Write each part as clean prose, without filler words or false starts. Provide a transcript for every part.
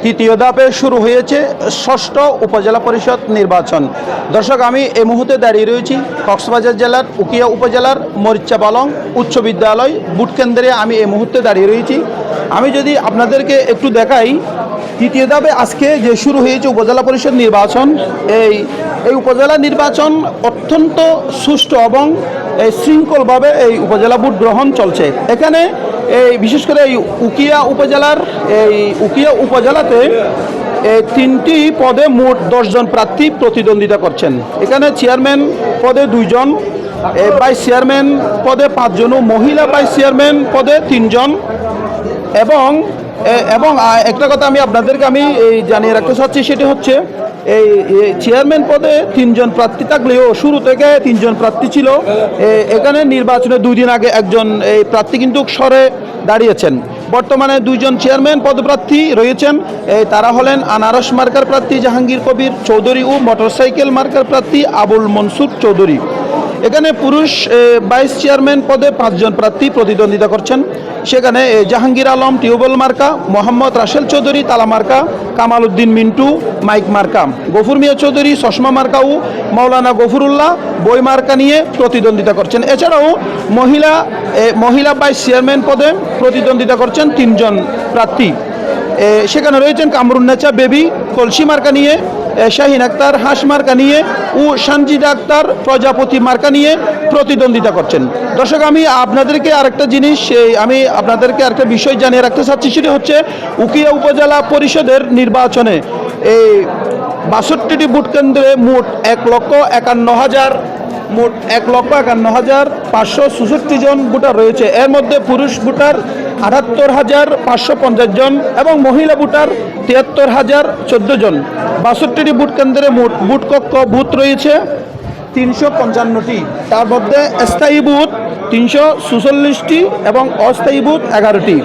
তৃতীয় ধাপে শুরু হয়েছে ষষ্ঠ উপজেলা পরিষদ নির্বাচন। দর্শক, আমি এই মুহূর্তে দাঁড়িয়ে রয়েছি কক্সবাজার জেলার উকিয়া উপজেলার মরিচা বালং উচ্চ বিদ্যালয় বুট কেন্দ্রে। আমি এই মুহূর্তে দাঁড়িয়ে রয়েছি। আমি যদি আপনাদেরকে একটু দেখাই, তৃতীয় ধাপে আজকে যে শুরু হয়েছে উপজেলা পরিষদ নির্বাচন, এই উপজেলা নির্বাচন অত্যন্ত সুষ্ঠু এবং শৃঙ্খলভাবে এই উপজেলা ভোট গ্রহণ চলছে। এখানে বিশেষ করে এই উকিয়া উপজেলাতে 3টি পদে মোট 10 জন প্রার্থী প্রতিদ্বন্দ্বিতা করছেন। এখানে চেয়ারম্যান পদে 2 জন, ভাইস চেয়ারম্যান পদে 5 জন ও মহিলা ভাইস চেয়ারম্যান পদে 3 জন। এবং একটা কথা আমি আপনাদেরকে জানিয়ে রাখতে চাচ্ছি, সেটি হচ্ছে এই চেয়ারম্যান পদে 3 জন প্রার্থী থাকলেও শুরু থেকে 3 জন প্রার্থী ছিল। এখানে নির্বাচনে 2 দিন আগে একজন এই প্রার্থী কিন্তু সরে দাঁড়িয়েছেন। বর্তমানে 2 জন চেয়ারম্যান পদপ্রার্থী রয়েছেন। তারা হলেন আনারস মার্কার প্রার্থী জাহাঙ্গীর কবির চৌধুরী ও মোটরসাইকেল মার্কার প্রার্থী আবুল মনসুর চৌধুরী। এখানে পুরুষ ভাইস চেয়ারম্যান পদে 5 জন প্রার্থী প্রতিদ্বন্দ্বিতা করছেন। সেখানে জাহাঙ্গীর আলম টিউবওয়েল মার্কা, মোহাম্মদ রাসেল চৌধুরী তালা মার্কা, কামাল উদ্দিন মিন্টু মাইক মার্কা, গফুর মিয়া চৌধুরী চশমা মার্কা ও মৌলানা গফুরুল্লাহ বই মার্কা নিয়ে প্রতিদ্বন্দ্বিতা করছেন। এছাড়াও মহিলা ভাইস চেয়ারম্যান পদে প্রতিদ্বন্দ্বিতা করছেন 3 জন প্রার্থী। সেখানে রয়েছেন কামরুন্নেছা বেবি কলসি মার্কা নিয়ে, শাহিন আক্তার হাঁস মার্কা নিয়ে ও সানজিদা আক্তার প্রজাপতি মার্কা নিয়ে প্রতিদ্বন্দ্বিতা করছেন। দর্শক, আমি আপনাদেরকে আরেকটা বিষয় জানিয়ে রাখতে চাচ্ছি, সেটি হচ্ছে উকিয়া উপজেলা পরিষদের নির্বাচনে এই 62টি ভোট কেন্দ্রে মোট 1,51,566 জন ভোটার রয়েছে। এর মধ্যে পুরুষ ভোটার 78,550 জন এবং মহিলা ভোটার 73,014 জন। 62টি ভোট কেন্দ্রে মোট ভোট কক্ষ বুথ রয়েছে 355টি। তার মধ্যে স্থায়ী বুথ 346টি এবং অস্থায়ী বুথ 11টি।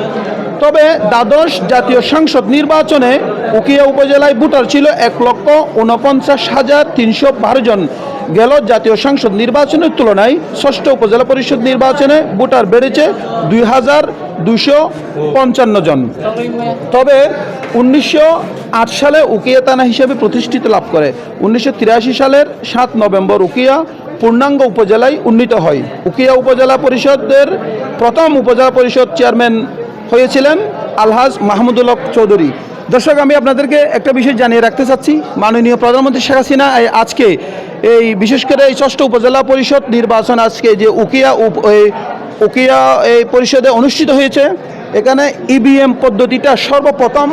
তবে দ্বাদশ জাতীয় সংসদ নির্বাচনে উকিয়া উপজেলায় ভোটার ছিল 1,49,312 জন। গেল জাতীয় সংসদ নির্বাচনের তুলনায় ষষ্ঠ উপজেলা পরিষদ নির্বাচনে ভোটার বেড়েছে 2,255 জন। তবে 1908 সালে উকিয়া থানা হিসেবে প্রতিষ্ঠিত লাভ করে। 1983 সালের 7 নভেম্বর উকিয়া পূর্ণাঙ্গ উপজেলায় উন্নীত হয়। উকিয়া উপজেলা পরিষদের প্রথম উপজেলা পরিষদ চেয়ারম্যান হয়েছিলেন আলহাজ মাহমুদুল হক চৌধুরী। দর্শক, আমি আপনাদেরকে একটা বিষয় জানিয়ে রাখতে চাচ্ছি, মাননীয় প্রধানমন্ত্রী শেখ হাসিনা আজকে এই বিশেষ করে এই ষষ্ঠ উপজেলা পরিষদ নির্বাচন আজকে যে উকিয়া এই পরিষদে অনুষ্ঠিত হয়েছে, এখানে ইভিএম পদ্ধতিটা সর্বপ্রথম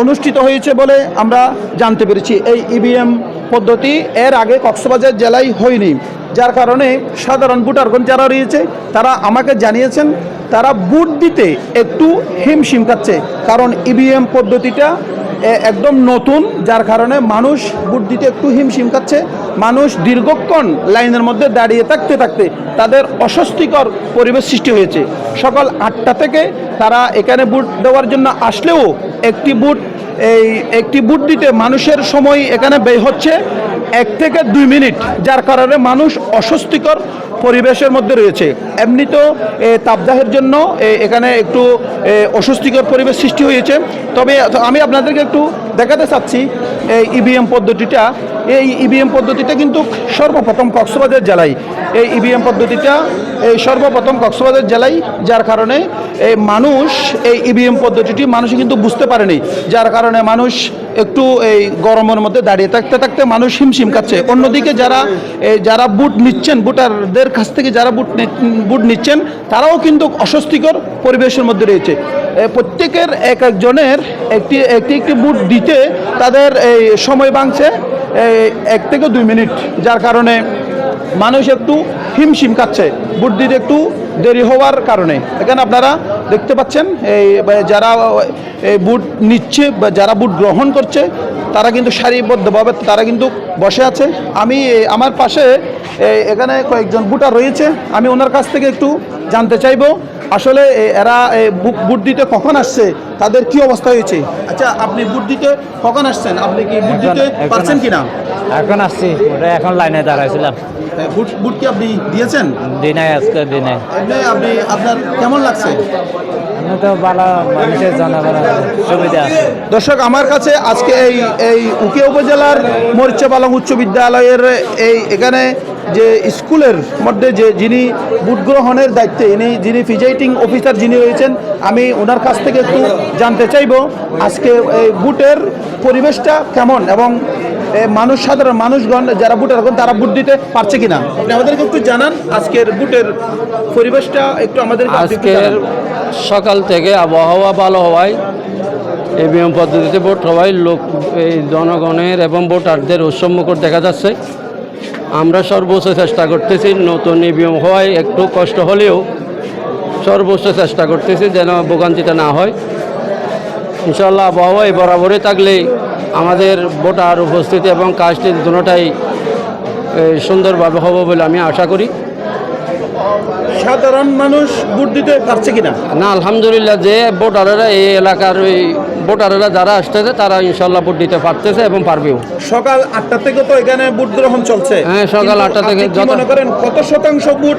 অনুষ্ঠিত হয়েছে বলে আমরা জানতে পেরেছি। এই ইভিএম পদ্ধতি এর আগে কক্সবাজার জেলায় হয়নি, যার কারণে সাধারণ ভোটারগণ যারা রয়েছে তারা আমাকে জানিয়েছেন তারা ভোট দিতে একটু হিমশিম খাচ্ছে, কারণ ইভিএম পদ্ধতিটা একদম নতুন, যার কারণে মানুষ ভোট দিতে একটু হিমশিম খাচ্ছে। মানুষ দীর্ঘক্ষণ লাইনের মধ্যে দাঁড়িয়ে থাকতে তাদের অস্বস্তিকর পরিবেশ সৃষ্টি হয়েছে। সকাল 8টা থেকে তারা এখানে ভোট দেওয়ার জন্য আসলেও একটি ভোট দিতে মানুষের সময় এখানে ব্যয় হচ্ছে 1 থেকে 2 মিনিট, যার কারণে মানুষ অস্বস্তিকর পরিবেশের মধ্যে রয়েছে। এমনিতেও তাপদাহের জন্য এখানে একটু অস্বস্তিকর পরিবেশ সৃষ্টি হয়েছে। তবে আমি আপনাদেরকে একটু দেখাতে চাচ্ছি এই ইভিএম পদ্ধতিটা কিন্তু সর্বপ্রথম কক্সবাজার জেলায় যার কারণে মানুষ এই ইভিএম পদ্ধতিটি মানুষ কিন্তু বুঝতে পারেনি, যার কারণে মানুষ একটু এই গরমের মধ্যে দাঁড়িয়ে থাকতে মানুষ হিমশিম খাচ্ছে। অন্যদিকে যারা ভোট নিচ্ছেন, ভোটারদের কাছ থেকে যারা ভোট নিচ্ছেন তারাও কিন্তু অস্বস্তিকর পরিবেশের মধ্যে রয়েছে। প্রত্যেকের একজনের একটি ভোট দিতে তাদের এই সময় ভাঙছে 1 থেকে 2 মিনিট, যার কারণে মানুষ একটু হিমশিম খাচ্ছে ভোট দিতে একটু দেরি হওয়ার কারণে। এখানে আপনারা দেখতে পাচ্ছেন যারা ভোট নিচ্ছে বা যারা ভোট গ্রহণ করছে তারা কিন্তু সারিবদ্ধভাবে তারা কিন্তু বসে আছে। আমার পাশে এখানে কয়েকজন ভোটার রয়েছে, আমি ওনার কাছ থেকে একটু জানতে চাইবো আসলে এরা ভোট দিতে কখন আসছে, তাদের কি অবস্থা হয়েছে। আচ্ছা, আপনি ভোট দিতে কখন আসছেন? আপনি কি ভোট দিতে পারছেন কিনা? এখন আসছি, এখন লাইনে দাঁড়াইছিলাম। ভোট কি আপনি দিয়েছেন? দিনাই আজকে দিনাই। আপনার কেমন লাগছে? এখানে তো ভালো মানুষের জনগণের সুবিধা আছে। দর্শক, আমার কাছে আজকে এই উকিয়া উপজেলার মরিচাপালং উচ্চ বিদ্যালয়ের এখানে যে স্কুলের মধ্যে যিনি ভোট গ্রহণের দায়িত্বে যিনি প্রিজাইডিং অফিসার যিনি রয়েছেন, আমি ওনার কাছ থেকে একটু জানতে চাইব আজকে এই ভোটের পরিবেশটা কেমন এবং সাধারণ মানুষগণ যারা ভোটার তারা ভোট দিতে পারছে কিনা আপনি আমাদেরকে একটু জানান। আজকের ভোটের পরিবেশটা একটু আমাদের আজকের সকাল থেকে আবহাওয়া ভালো হওয়ায় ইভিএম পদ্ধতিতে ভোট হওয়ায় এই জনগণের এবং ভোটারদের উৎসবমুখর দেখা যাচ্ছে। আমরা সর্বোচ্চ চেষ্টা করতেছি, নতুন ইভিএম হওয়ায় একটু কষ্ট হলেও সর্বোচ্চ চেষ্টা করতেছি যেন ভোগান্তিটা না হয়। ইনশাল্লাহ আবহাওয়ায় বরাবরই থাকলে আমাদের ভোটার উপস্থিতি এবং কাজটি দুটোটাই সুন্দরভাবে হবে বলে আমি আশা করি। সাধারণ মানুষ ভোট দিতে পারছে কিনা? না, আলহামদুলিল্লাহ, যে ভোটারেরা এই এলাকার ভোটারেরা যারা আসতেছে তারা ইনশাল্লাহ ভোট দিতে পারতেছে এবং পারবেও। সকাল 8টা থেকে তো এখানে ভোট গ্রহণ চলছে। হ্যাঁ, সকাল 8টা থেকে। আপনি কি মনে করেন কত শতাংশ ভোট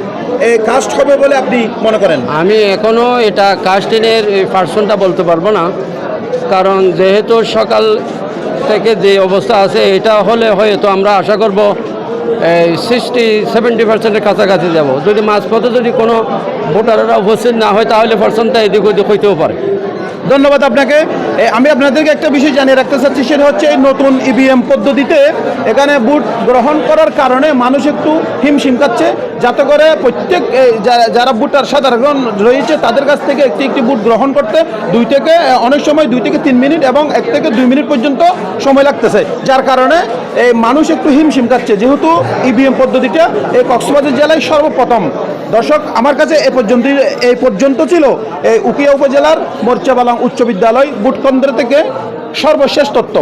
কাস্ট হবে বলে আপনি মনে করেন? আমি এখনো এটা কাস্টিনের পার্সেন্টটা বলতে পারবো না, কারণ যেহেতু সকাল থেকে যে অবস্থা আছে এটা হলে হয়তো আমরা আশা করব 60-70% কাছাকাছি যাব। যদি মাঝপথে যদি কোনো ভোটাররা উপস্থিত না হয় তাহলে পার্সেন্টটা এদিক ওদিক হইতেও পারে। ধন্যবাদ আপনাকে। আমি আপনাদেরকে একটা বিষয় জানিয়ে রাখতে চাচ্ছি, সেটা হচ্ছে এই নতুন ইভিএম পদ্ধতিতে এখানে ভোট গ্রহণ করার কারণে মানুষ একটু হিমশিম খাচ্ছে, যাতে করে প্রত্যেক যারা ভোটার সাধারণ রয়েছে তাদের কাছ থেকে একটি ভোট গ্রহণ করতে অনেক সময় 2 থেকে 3 মিনিট এবং 1 থেকে 2 মিনিট পর্যন্ত সময় লাগতেছে, যার কারণে এই মানুষ একটু হিমশিম খাচ্ছে, যেহেতু ইভিএম পদ্ধতিটা এই কক্সবাজার জেলায় সর্বপ্রথম। দর্শক, আমার কাছে এই পর্যন্ত ছিল এই উকিয়া উপজেলার মরিচাপালং উচ্চ বিদ্যালয় ভোট কেন্দ্র থেকে সর্বশেষ তথ্য।